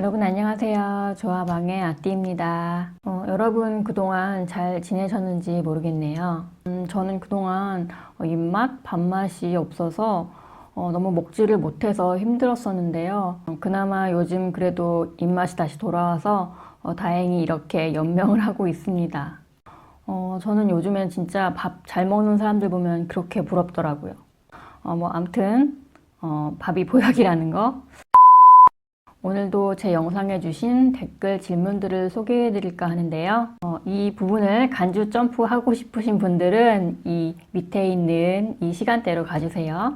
여러분 안녕하세요. 조화방의 아띠입니다. 여러분 그동안 잘 지내셨는지 모르겠네요. 저는 그동안 입맛, 밥맛이 없어서 너무 먹지를 못해서 힘들었었는데요. 그나마 요즘 그래도 입맛이 다시 돌아와서 다행히 이렇게 연명을 하고 있습니다. 저는 요즘엔 진짜 밥 잘 먹는 사람들 보면 그렇게 부럽더라고요. 아무튼 밥이 보약이라는 거. 오늘도 제 영상에 주신 댓글 질문들을 소개해 드릴까 하는데요. 이 부분을 간주 점프하고 싶으신 분들은 이 밑에 있는 이 시간대로 가주세요.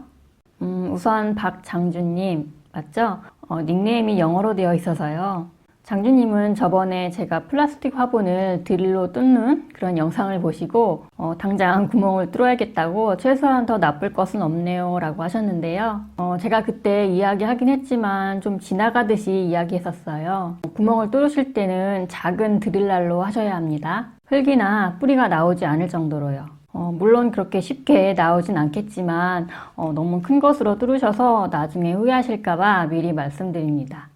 우선 박장준님, 맞죠? 닉네임이 영어로 되어 있어서요. 장준님은 저번에 제가 플라스틱 화분을 드릴로 뚫는 그런 영상을 보시고 당장 구멍을 뚫어야겠다고 최소한 더 나쁠 것은 없네요 라고 하셨는데요. 제가 그때 이야기하긴 했지만 좀 지나가듯이 이야기했었어요. 구멍을 뚫으실 때는 작은 드릴날로 하셔야 합니다. 흙이나 뿌리가 나오지 않을 정도로요. 물론 그렇게 쉽게 나오진 않겠지만 너무 큰 것으로 뚫으셔서 나중에 후회하실까봐 미리 말씀드립니다.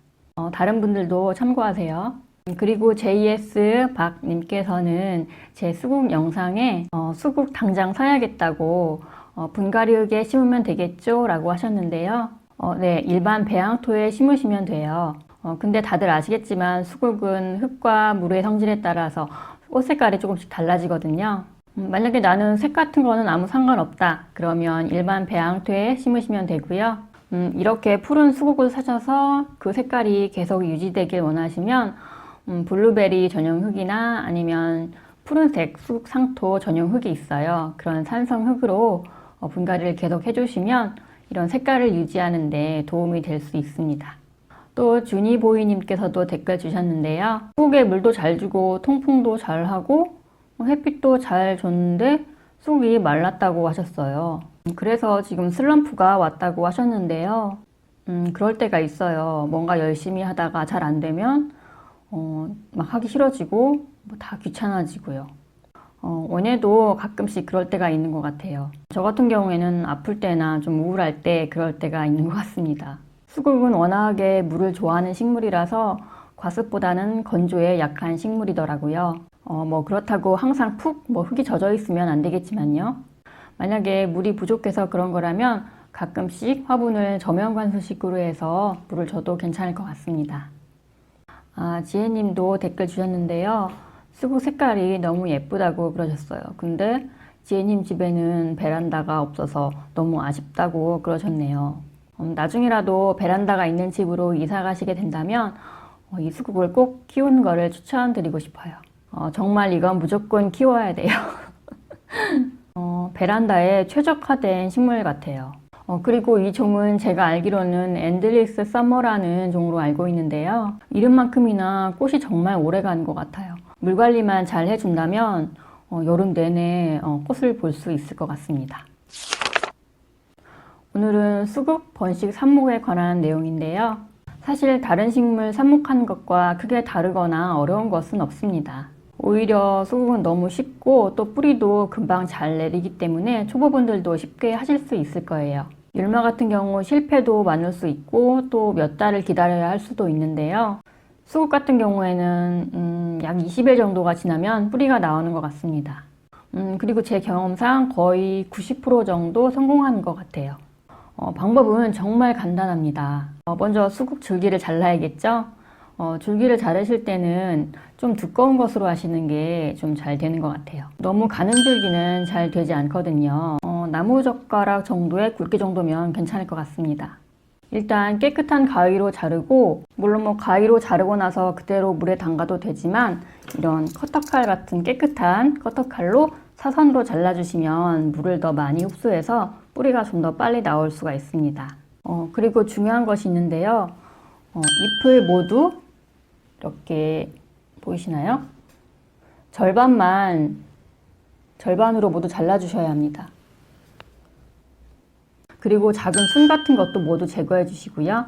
다른 분들도 참고하세요. 그리고 JS 박님께서는 제 수국 영상에 수국 당장 사야겠다고 분갈이 흙에 심으면 되겠죠? 라고 하셨는데요. 네, 일반 배양토에 심으시면 돼요. 근데 다들 아시겠지만 수국은 흙과 물의 성질에 따라서 꽃 색깔이 조금씩 달라지거든요. 만약에 나는 색 같은 거는 아무 상관없다. 그러면 일반 배양토에 심으시면 되고요. 이렇게 푸른 수국을 사셔서 그 색깔이 계속 유지되길 원하시면 블루베리 전용 흙이나 아니면 푸른색 수국 상토 전용 흙이 있어요. 그런 산성 흙으로 분갈이를 계속 해주시면 이런 색깔을 유지하는 데 도움이 될 수 있습니다. 또 주니보이님께서도 댓글 주셨는데요. 수국에 물도 잘 주고 통풍도 잘 하고 햇빛도 잘 줬는데 수국이 말랐다고 하셨어요. 그래서 지금 슬럼프가 왔다고 하셨는데요. 그럴 때가 있어요. 뭔가 열심히 하다가 잘 안 되면 막 하기 싫어지고 다 귀찮아지고요. 원예도 가끔씩 그럴 때가 있는 것 같아요. 저 같은 경우에는 아플 때나 좀 우울할 때 그럴 때가 있는 것 같습니다. 수국은 워낙에 물을 좋아하는 식물이라서 과습보다는 건조에 약한 식물이더라고요. 그렇다고 항상 푹 흙이 젖어 있으면 안 되겠지만요. 만약에 물이 부족해서 그런 거라면 가끔씩 화분을 저면관수식으로 해서 물을 줘도 괜찮을 것 같습니다. 지혜님도 댓글 주셨는데요. 수국 색깔이 너무 예쁘다고 그러셨어요. 근데 지혜님 집에는 베란다가 없어서 너무 아쉽다고 그러셨네요. 나중에라도 베란다가 있는 집으로 이사 가시게 된다면 이 수국을 꼭 키우는 거를 추천드리고 싶어요. 정말 이건 무조건 키워야 돼요. 베란다에 최적화된 식물 같아요. 그리고 이 종은 제가 알기로는 엔들리스 서머라는 종으로 알고 있는데요. 이름만큼이나 꽃이 정말 오래 가는 것 같아요. 물 관리만 잘 해준다면 여름 내내 꽃을 볼 수 있을 것 같습니다. 오늘은 수국 번식 삽목에 관한 내용인데요. 사실 다른 식물 삽목하는 것과 크게 다르거나 어려운 것은 없습니다. 오히려 수국은 너무 쉽고 또 뿌리도 금방 잘 내리기 때문에 초보분들도 쉽게 하실 수 있을 거예요. 율마 같은 경우 실패도 많을 수 있고 또 몇 달을 기다려야 할 수도 있는데요. 수국 같은 경우에는 약 20일 정도가 지나면 뿌리가 나오는 것 같습니다. 그리고 제 경험상 거의 90% 정도 성공하는 것 같아요. 방법은 정말 간단합니다. 먼저 수국 줄기를 잘라야겠죠? 줄기를 자르실 때는 좀 두꺼운 것으로 하시는 게 좀 잘 되는 것 같아요. 너무 가는 줄기는 잘 되지 않거든요. 나무젓가락 정도의 굵기 정도면 괜찮을 것 같습니다. 일단 깨끗한 가위로 자르고, 물론 가위로 자르고 나서 그대로 물에 담가도 되지만 이런 커터칼 같은 깨끗한 커터칼로 사선으로 잘라주시면 물을 더 많이 흡수해서 뿌리가 좀 더 빨리 나올 수가 있습니다. 그리고 중요한 것이 있는데요. 잎을 모두 이렇게 보이시나요? 절반으로 모두 잘라주셔야 합니다. 그리고 작은 순 같은 것도 모두 제거해 주시고요.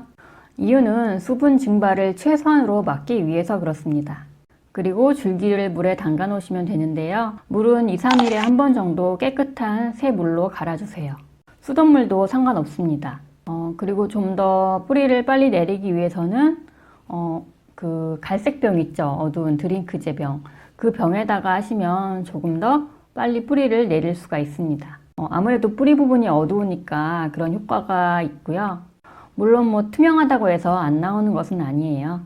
이유는 수분 증발을 최소한으로 막기 위해서 그렇습니다. 그리고 줄기를 물에 담가 놓으시면 되는데요. 물은 2, 3일에 한 번 정도 깨끗한 새 물로 갈아주세요. 수돗물도 상관없습니다. 그리고 좀 더 뿌리를 빨리 내리기 위해서는 그 갈색 병 있죠? 어두운 드링크제 병. 그 병에다가 하시면 조금 더 빨리 뿌리를 내릴 수가 있습니다. 아무래도 뿌리 부분이 어두우니까 그런 효과가 있고요. 물론 뭐 투명하다고 해서 안 나오는 것은 아니에요.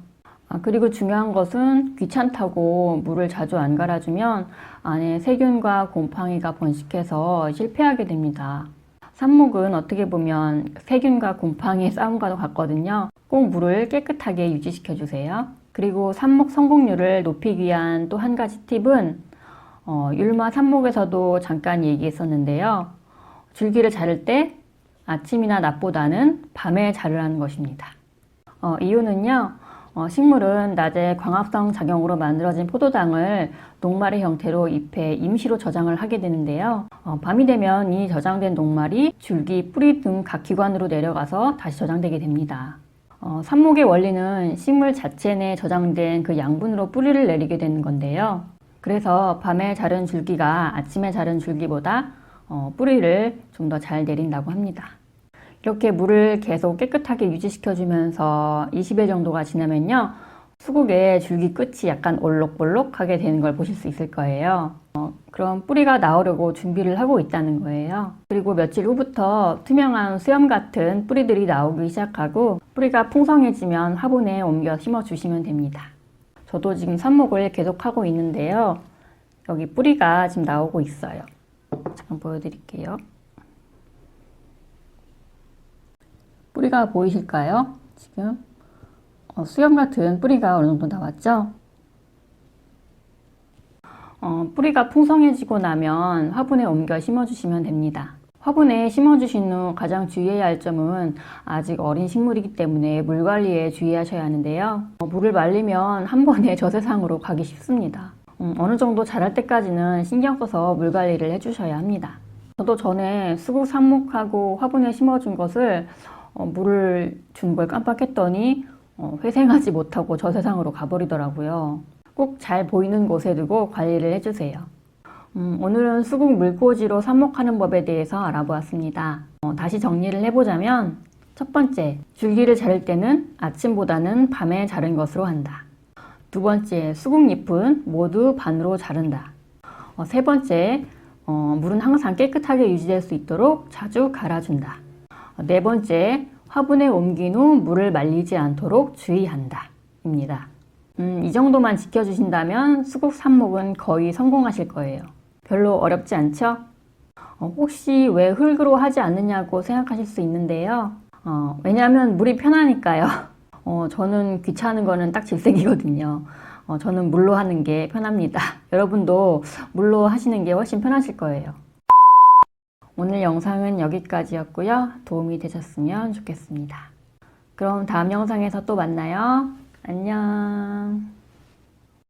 그리고 중요한 것은 귀찮다고 물을 자주 안 갈아주면 안에 세균과 곰팡이가 번식해서 실패하게 됩니다. 삽목은 어떻게 보면 세균과 곰팡이의 싸움과도 같거든요. 꼭 물을 깨끗하게 유지시켜 주세요. 그리고 삽목 성공률을 높이기 위한 또 한 가지 팁은 율마 삽목에서도 잠깐 얘기했었는데요. 줄기를 자를 때 아침이나 낮보다는 밤에 자르라는 것입니다. 이유는요. 식물은 낮에 광합성 작용으로 만들어진 포도당을 녹말의 형태로 잎에 임시로 저장을 하게 되는데요. 밤이 되면 이 저장된 녹말이 줄기, 뿌리 등 각 기관으로 내려가서 다시 저장되게 됩니다. 삽목의 원리는 식물 자체 내에 저장된 그 양분으로 뿌리를 내리게 되는 건데요. 그래서 밤에 자른 줄기가 아침에 자른 줄기보다 뿌리를 좀 더 잘 내린다고 합니다. 이렇게 물을 계속 깨끗하게 유지시켜주면서 20일 정도가 지나면요. 수국의 줄기 끝이 약간 올록볼록하게 되는 걸 보실 수 있을 거예요. 그럼 뿌리가 나오려고 준비를 하고 있다는 거예요. 그리고 며칠 후부터 투명한 수염 같은 뿌리들이 나오기 시작하고 뿌리가 풍성해지면 화분에 옮겨 심어주시면 됩니다. 저도 지금 삽목을 계속 하고 있는데요. 여기 뿌리가 지금 나오고 있어요. 잠깐 보여드릴게요. 뿌리가 보이실까요? 지금 수염 같은 뿌리가 어느 정도 나왔죠? 뿌리가 풍성해지고 나면 화분에 옮겨 심어주시면 됩니다. 화분에 심어주신 후 가장 주의해야 할 점은 아직 어린 식물이기 때문에 물 관리에 주의하셔야 하는데요. 물을 말리면 한 번에 저세상으로 가기 쉽습니다. 어느 정도 자랄 때까지는 신경 써서 물 관리를 해주셔야 합니다. 저도 전에 수국 삽목하고 화분에 심어준 것을 물을 준 걸 깜빡했더니 회생하지 못하고 저세상으로 가버리더라고요. 꼭 잘 보이는 곳에 두고 관리를 해주세요. 오늘은 수국 물꽂이로 삽목하는 법에 대해서 알아보았습니다. 다시 정리를 해보자면 첫 번째, 줄기를 자를 때는 아침보다는 밤에 자른 것으로 한다. 두 번째, 수국잎은 모두 반으로 자른다. 세 번째, 물은 항상 깨끗하게 유지될 수 있도록 자주 갈아준다. 네 번째, 화분에 옮긴 후 물을 말리지 않도록 주의한다. 입니다. 이 정도만 지켜주신다면 수국 삽목은 거의 성공하실 거예요. 별로 어렵지 않죠? 혹시 왜 흙으로 하지 않느냐고 생각하실 수 있는데요. 왜냐하면 물이 편하니까요. 저는 귀찮은 거는 딱 질색이거든요. 저는 물로 하는 게 편합니다. 여러분도 물로 하시는 게 훨씬 편하실 거예요. 오늘 영상은 여기까지였고요. 도움이 되셨으면 좋겠습니다. 그럼 다음 영상에서 또 만나요. 안녕.